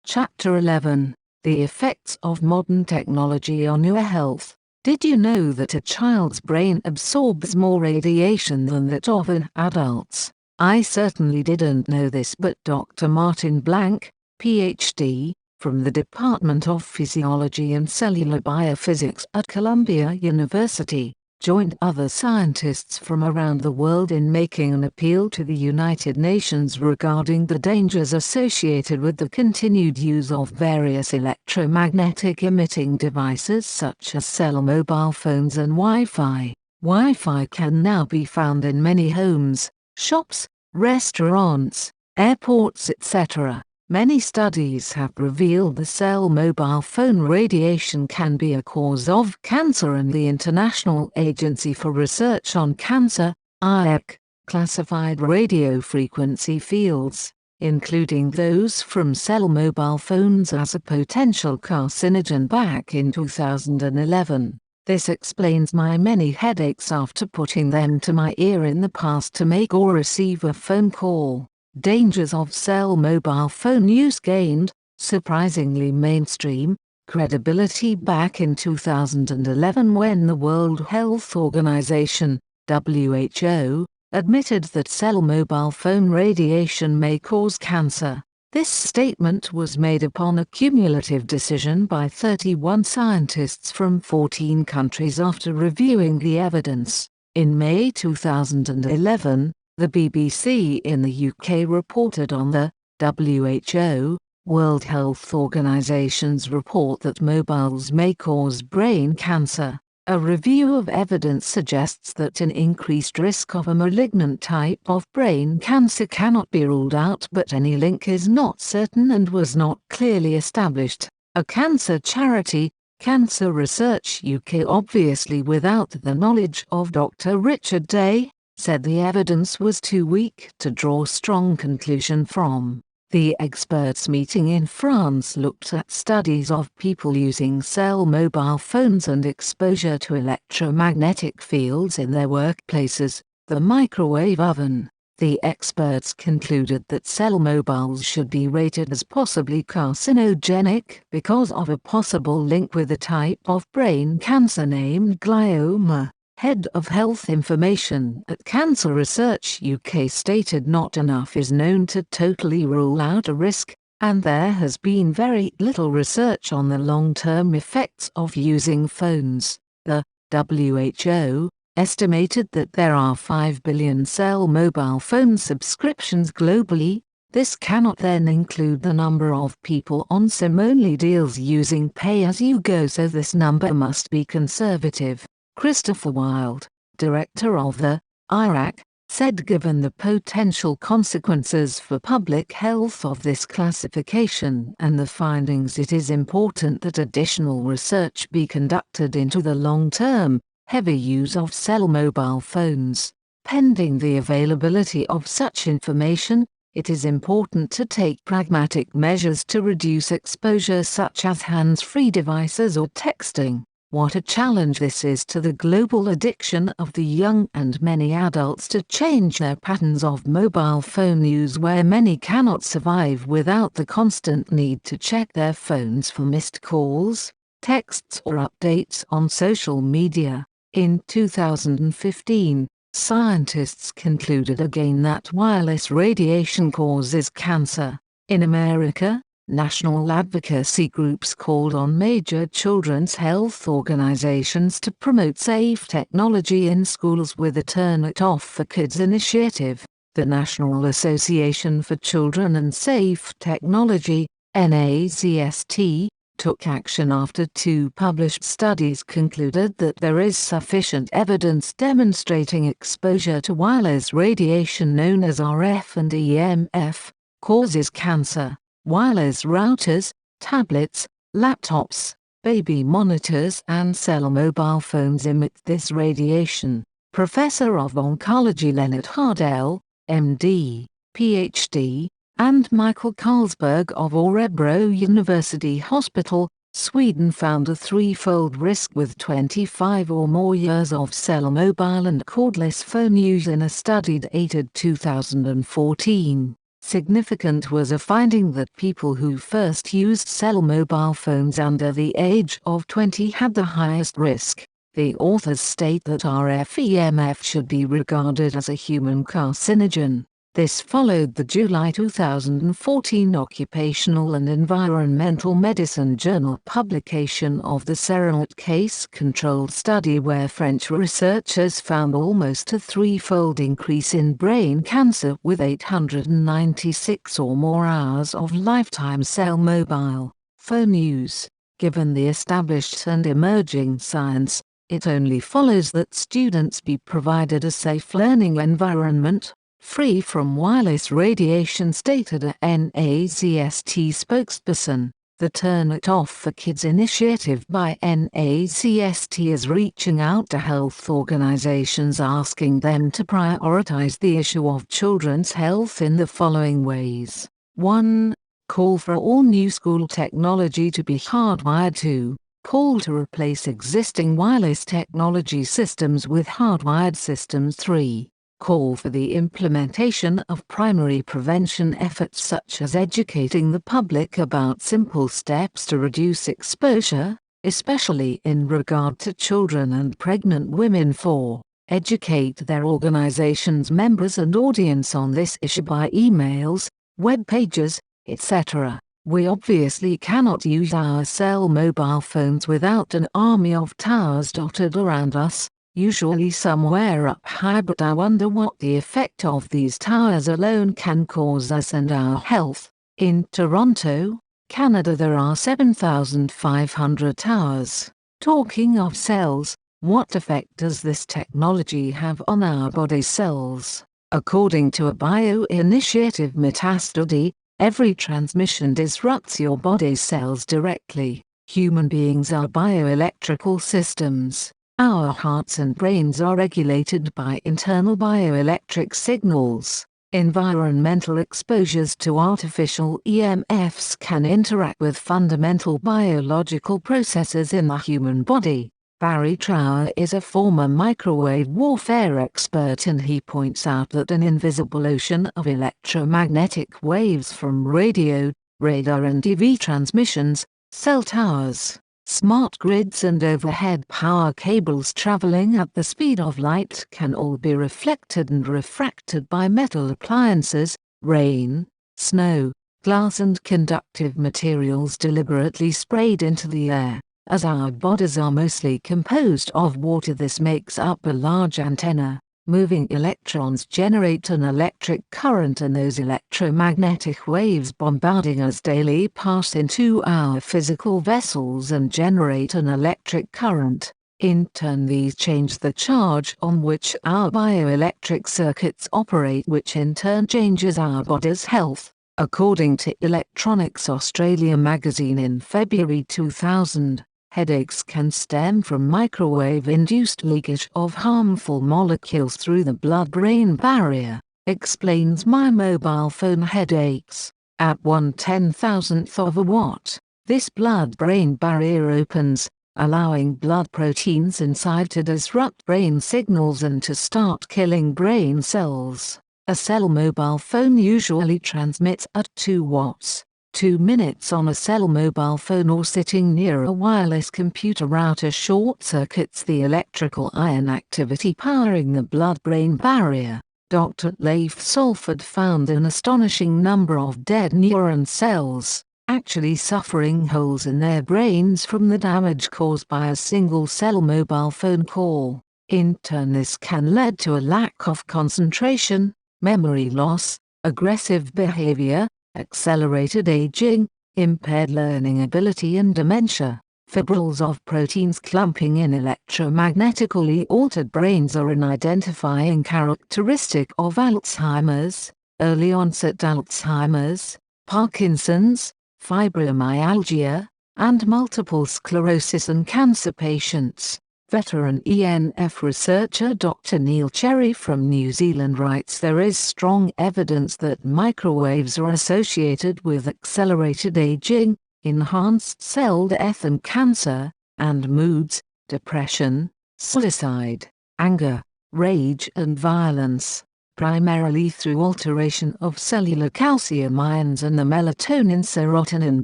Chapter 11. The Effects of Modern Technology on Your Health. Did you know that a child's brain absorbs more radiation than that of an adult's? I certainly didn't know this, but Dr. Martin Blank, Ph.D., from the Department of Physiology and Cellular Biophysics at Columbia University, joined other scientists from around the world in making an appeal to the United Nations regarding the dangers associated with the continued use of various electromagnetic emitting devices such as cell mobile phones and Wi-Fi. Wi-Fi can now be found in many homes, shops, restaurants, airports, etc. Many studies have revealed the cell mobile phone radiation can be a cause of cancer, and the International Agency for Research on Cancer, IARC, classified radio frequency fields, including those from cell mobile phones, as a potential carcinogen back in 2011. This explains my many headaches after putting them to my ear in the past to make or receive a phone call. Dangers of cell mobile phone use gained, surprisingly, mainstream credibility back in 2011 when the World Health Organization, WHO, admitted that cell mobile phone radiation may cause cancer. This statement was made upon a cumulative decision by 31 scientists from 14 countries after reviewing the evidence. In May 2011, the BBC in the UK reported on the WHO, World Health Organization's report that mobiles may cause brain cancer. A review of evidence suggests that an increased risk of a malignant type of brain cancer cannot be ruled out, but any link is not certain and was not clearly established. A cancer charity, Cancer Research UK, obviously without the knowledge of Dr. Richard Day, said the evidence was too weak to draw strong conclusion from. The experts meeting in France looked at studies of people using cell mobile phones and exposure to electromagnetic fields in their workplaces, the microwave oven. The experts concluded that cell mobiles should be rated as possibly carcinogenic because of a possible link with a type of brain cancer named glioma. Head of Health Information at Cancer Research UK stated not enough is known to totally rule out a risk, and there has been very little research on the long-term effects of using phones. The WHO estimated that there are 5 billion cell mobile phone subscriptions globally. This cannot then include the number of people on SIM-only deals using pay-as-you-go, so this number must be conservative. Christopher Wild, director of the IARC, said given the potential consequences for public health of this classification and the findings, it is important that additional research be conducted into the long-term, heavy use of cell mobile phones. Pending the availability of such information, it is important to take pragmatic measures to reduce exposure, such as hands-free devices or texting. What a challenge this is to the global addiction of the young and many adults to change their patterns of mobile phone use, where many cannot survive without the constant need to check their phones for missed calls, texts or updates on social media. In 2015, scientists concluded again that wireless radiation causes cancer. In America, national advocacy groups called on major children's health organizations to promote safe technology in schools with a Turn It Off for Kids initiative. The National Association for Children and Safe Technology, NACST, took action after 2 published studies concluded that there is sufficient evidence demonstrating exposure to wireless radiation known as RF and EMF causes cancer. Wireless routers, tablets, laptops, baby monitors and cell mobile phones emit this radiation. Professor of Oncology Leonard Hardell, MD, PhD, and Michael Carlsberg of Örebro University Hospital, Sweden, found a 3-fold risk with 25 or more years of cell mobile and cordless phone use in a study dated 2014. Significant was a finding that people who first used cell mobile phones under the age of 20 had the highest risk. The authors state that RF-EMF should be regarded as a human carcinogen. This followed the July 2014 Occupational and Environmental Medicine Journal publication of the Serenat case-controlled study where French researchers found almost a threefold increase in brain cancer with 896 or more hours of lifetime cell mobile phone use. Given the established and emerging science, it only follows that students be provided a safe learning environment, free from wireless radiation, stated a NACST spokesperson. The Turn It Off for Kids initiative by NACST is reaching out to health organizations asking them to prioritize the issue of children's health in the following ways. 1. Call for all new school technology to be hardwired to. Call to replace existing wireless technology systems with hardwired systems. 3. Call for the implementation of primary prevention efforts such as educating the public about simple steps to reduce exposure, especially in regard to children and pregnant women. 4. Educate their organization's members and audience on this issue by emails, web pages, etc. We obviously cannot use our cell mobile phones without an army of towers dotted around us, usually somewhere up high, but I wonder what the effect of these towers alone can cause us and our health. In Toronto, Canada, there are 7,500 towers. Talking of cells, what effect does this technology have on our body cells? According to a bio-initiative meta-study, every transmission disrupts your body cells directly. Human beings are bioelectrical systems. Our hearts and brains are regulated by internal bioelectric signals. Environmental exposures to artificial EMFs can interact with fundamental biological processes in the human body. Barry Trower is a former microwave warfare expert, and he points out that an invisible ocean of electromagnetic waves from radio, radar and TV transmissions, cell towers, smart grids and overhead power cables traveling at the speed of light can all be reflected and refracted by metal appliances, rain, snow, glass and conductive materials deliberately sprayed into the air. As our bodies are mostly composed of water, this makes up a large antenna. Moving electrons generate an electric current, and those electromagnetic waves bombarding us daily pass into our physical vessels and generate an electric current. In turn, these change the charge on which our bioelectric circuits operate, which in turn changes our body's health. According to Electronics Australia magazine in February 2000, headaches can stem from microwave-induced leakage of harmful molecules through the blood-brain barrier, explains my mobile phone headaches. At 1/10,000th of a watt, this blood-brain barrier opens, allowing blood proteins inside to disrupt brain signals and to start killing brain cells. A cell mobile phone usually transmits at 2 watts. 2 minutes on a cell mobile phone or sitting near a wireless computer router short-circuits the electrical ion activity powering the blood-brain barrier. Dr. Leif Salford found an astonishing number of dead neuron cells, actually suffering holes in their brains from the damage caused by a single cell mobile phone call. In turn, this can lead to a lack of concentration, memory loss, aggressive behavior, accelerated aging, impaired learning ability and dementia. Fibrils of proteins clumping in electromagnetically altered brains are an identifying characteristic of Alzheimer's, early onset Alzheimer's, Parkinson's, fibromyalgia, and multiple sclerosis and cancer patients. Veteran ENF researcher Dr. Neil Cherry from New Zealand writes, there is strong evidence that microwaves are associated with accelerated aging, enhanced cell death and cancer, and moods, depression, suicide, anger, rage and violence. primarily through alteration of cellular calcium ions and the melatonin-serotonin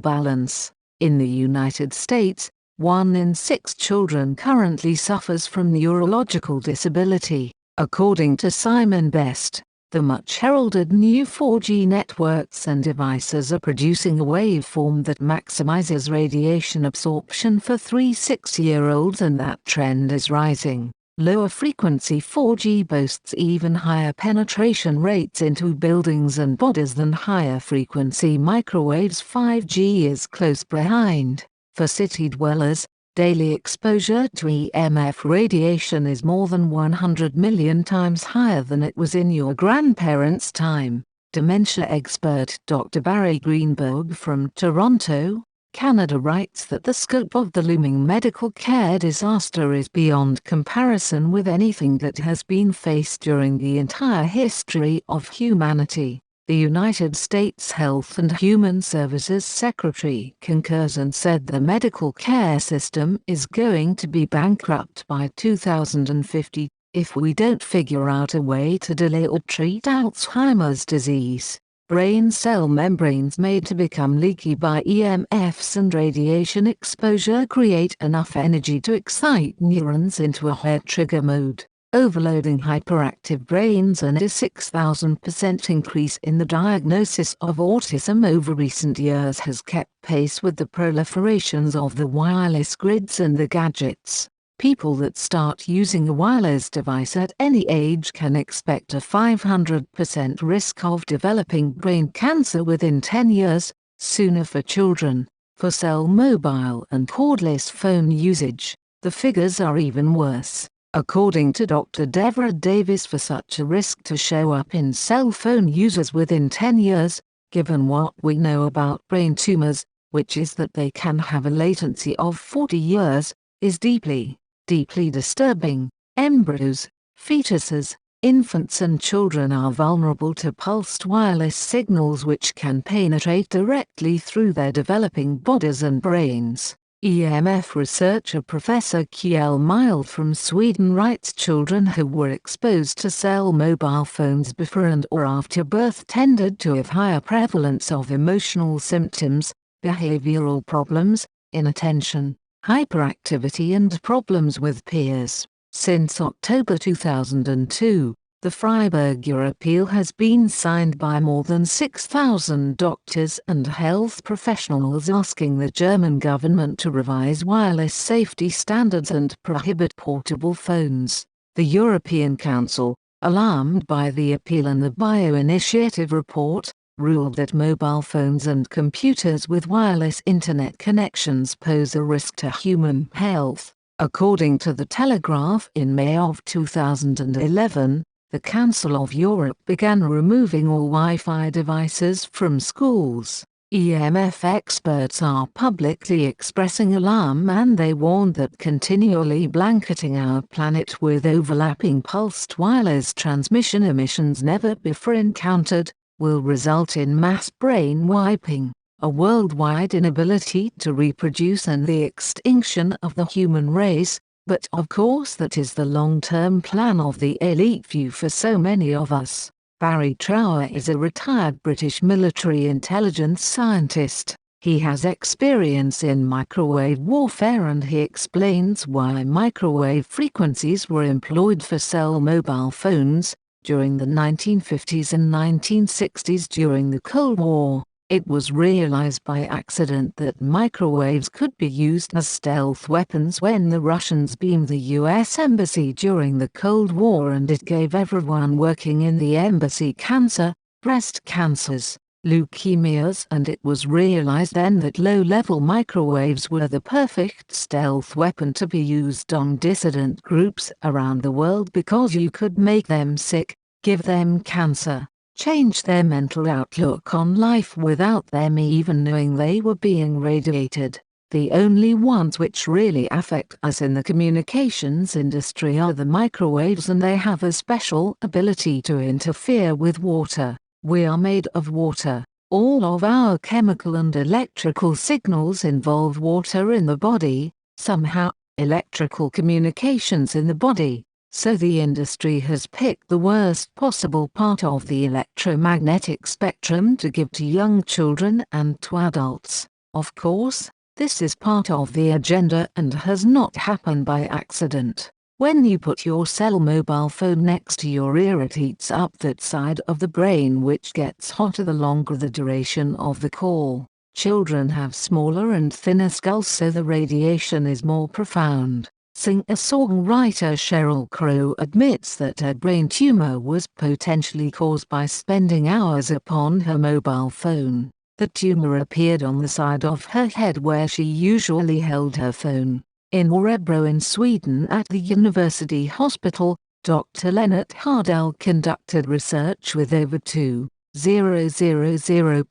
balance. In the United States, 1 in 6 children currently suffers from neurological disability. According to Simon Best, the much-heralded new 4G networks and devices are producing a waveform that maximizes radiation absorption for 3–6-year-olds, and that trend is rising. Lower frequency 4G boasts even higher penetration rates into buildings and bodies than higher frequency microwaves. 5G is close behind. For city dwellers, daily exposure to EMF radiation is more than 100 million times higher than it was in your grandparents' time. Dementia expert Dr. Barry Greenberg from Toronto, Canada writes that the scope of the looming medical care disaster is beyond comparison with anything that has been faced during the entire history of humanity. The United States Health and Human Services Secretary concurs and said the medical care system is going to be bankrupt by 2050 if we don't figure out a way to delay or treat Alzheimer's disease. Brain cell membranes made to become leaky by EMFs and radiation exposure create enough energy to excite neurons into a hair trigger mode, overloading hyperactive brains, and a 6,000% increase in the diagnosis of autism over recent years has kept pace with the proliferations of the wireless grids and the gadgets. People that start using a wireless device at any age can expect a 500% risk of developing brain cancer within 10 years, sooner for children. For cell mobile and cordless phone usage, the figures are even worse. According to Dr. Deborah Davis, for such a risk to show up in cell phone users within 10 years, given what we know about brain tumors, which is that they can have a latency of 40 years, is deeply disturbing. Embryos, fetuses, infants and children are vulnerable to pulsed wireless signals which can penetrate directly through their developing bodies and brains. EMF researcher Professor Kjell Mild from Sweden writes children who were exposed to cell mobile phones before and or after birth tended to have higher prevalence of emotional symptoms, behavioral problems, inattention, hyperactivity and problems with peers. Since October 2002, the Freiburger appeal has been signed by more than 6,000 doctors and health professionals asking the German government to revise wireless safety standards and prohibit portable phones. The European Council, alarmed by the appeal and the Bioinitiative report, ruled that mobile phones and computers with wireless internet connections pose a risk to human health. According to The Telegraph, in May of 2011, the Council of Europe began removing all Wi-Fi devices from schools. EMF experts are publicly expressing alarm, and they warned that continually blanketing our planet with overlapping pulsed wireless transmission emissions never before encountered will result in mass brain wiping, a worldwide inability to reproduce, and the extinction of the human race. But of course that is the long-term plan of the elite few for so many of us. Barry Trower is a retired British military intelligence scientist. He has experience in microwave warfare, and he explains why microwave frequencies were employed for cell mobile phones during the 1950s and 1960s during the Cold War. It was realized by accident that microwaves could be used as stealth weapons when the Russians beamed the US Embassy during the Cold War, and it gave everyone working in the embassy cancer, breast cancers, leukemias, and it was realized then that low-level microwaves were the perfect stealth weapon to be used on dissident groups around the world because you could make them sick, give them cancer, change their mental outlook on life without them even knowing they were being radiated. The only ones which really affect us in the communications industry are the microwaves, and they have a special ability to interfere with water. We are made of water. All of our chemical and electrical signals involve water in the body. Somehow, electrical communications in the body, So the industry has picked the worst possible part of the electromagnetic spectrum to give to young children and to adults. Of course, this is part of the agenda and has not happened by accident. When you put your cell mobile phone next to your ear, it heats up that side of the brain which gets hotter the longer the duration of the call. Children have smaller and thinner skulls, so the radiation is more profound. Singer-songwriter Sheryl Crow admits that her brain tumor was potentially caused by spending hours upon her mobile phone. The tumor appeared on the side of her head where she usually held her phone. In Örebro in Sweden at the University Hospital, Dr. Lennart Hardell conducted research with over 2,000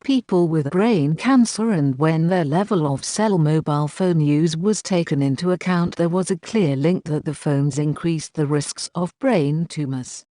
people with brain cancer, and when their level of cell mobile phone use was taken into account, there was a clear link that the phones increased the risks of brain tumors.